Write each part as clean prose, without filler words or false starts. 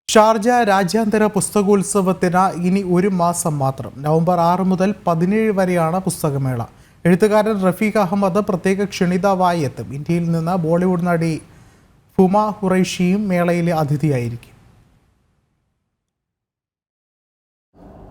Sharjah രാജ്യാന്തര പുസ്തകോത്സവത്തിന് ഇനി ഒരു മാസം മാത്രം. നവംബർ 6 മുതൽ 17 വരെയാണ് പുസ്തകമേള. എഴുത്തുകാരൻ റഫീഖ് അഹമ്മദ് പ്രത്യേക ക്ഷണിതാവായി എത്തും. ഇന്ത്യയിൽ നിന്ന് ബോളിവുഡ് നടി ഹുമ ഖുറൈഷിയും മേളയിലെ അതിഥിയായിരിക്കും.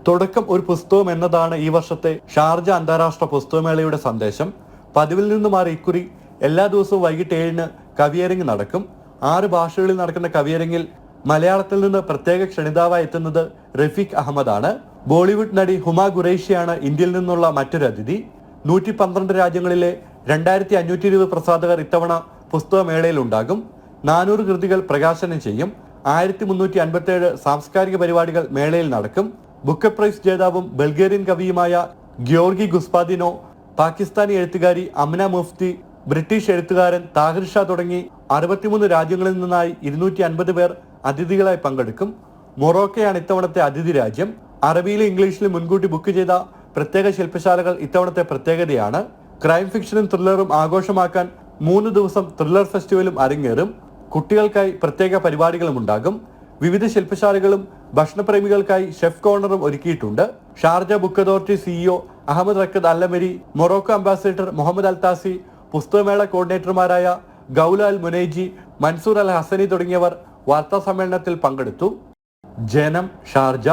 തുടക്കം ഒരു പുസ്തകം എന്നതാണ് ഈ വർഷത്തെ ഷാർജ അന്താരാഷ്ട്ര പുസ്തകമേളയുടെ സന്ദേശം. പതിവിൽ നിന്ന് മാറി ഇക്കുറി എല്ലാ ദിവസവും വൈകിട്ട് 7-ന് കവിയരങ്ങ് നടക്കും. 6 ഭാഷകളിൽ നടക്കുന്ന കവിയരങ്ങിൽ മലയാളത്തിൽ നിന്ന് പ്രത്യേക ക്ഷണിതാവായി എത്തുന്നത് റഫീഖ് അഹമ്മദ് ആണ്. ബോളിവുഡ് നടി ഹുമ ഖുറൈഷിയാണ് ഇന്ത്യയിൽ നിന്നുള്ള മറ്റൊരു അതിഥി. 112 രാജ്യങ്ങളിലെ 2520 പ്രസാധകർ ഇത്തവണ പുസ്തകമേളയിൽ ഉണ്ടാകും. 400 കൃതികൾ പ്രകാശനം ചെയ്യും. 1357 സാംസ്കാരിക പരിപാടികൾ മേളയിൽ നടക്കും. ബുക്കർ പ്രൈസ് ജേതാവും ബൾഗേറിയൻ കവിയുമായ ഗ്യോർഗി ഗുസ്പാദിനോ, പാകിസ്ഥാനി എഴുത്തുകാരി അമ്ന മുഫ്തി, ബ്രിട്ടീഷ് എഴുത്തുകാരൻ താഹിർ ഷാ തുടങ്ങി 63 രാജ്യങ്ങളിൽ നിന്നായി 250 പേർ അതിഥികളായി പങ്കെടുക്കും. മൊറോക്കോയാണ് ഇത്തവണത്തെ അതിഥി രാജ്യം. അറബിയിലും ഇംഗ്ലീഷിലും മുൻകൂട്ടി ബുക്ക് ചെയ്ത പ്രത്യേക ശില്പശാലകൾ ഇത്തവണത്തെ പ്രത്യേകതയാണ്. ക്രൈം ഫിക്ഷനും ത്രില്ലറും ആഘോഷമാക്കാൻ 3 ദിവസം ത്രില്ലർ ഫെസ്റ്റിവലും അരങ്ങേറും. കുട്ടികൾക്കായി പ്രത്യേക പരിപാടികളും ഉണ്ടാകും. വിവിധ ശില്പശാലകളും ഭക്ഷണപ്രേമികൾക്കായി ഷെഫ് കോർണറും ഒരുക്കിയിട്ടുണ്ട്. Sharjah book authority CEO Ahmed Rakad Al Ameri, Morocco ambassador Mohammed Al Tazi, പുസ്തകമേള കോർഡിനേറ്റർമാരായ Khawla Al Munaiji, Mansoor Al Hasani തുടങ്ങിയവർ വാർത്താ സമ്മേളനത്തിൽ പങ്കെടുത്തു. ജനം, ഷാർജ.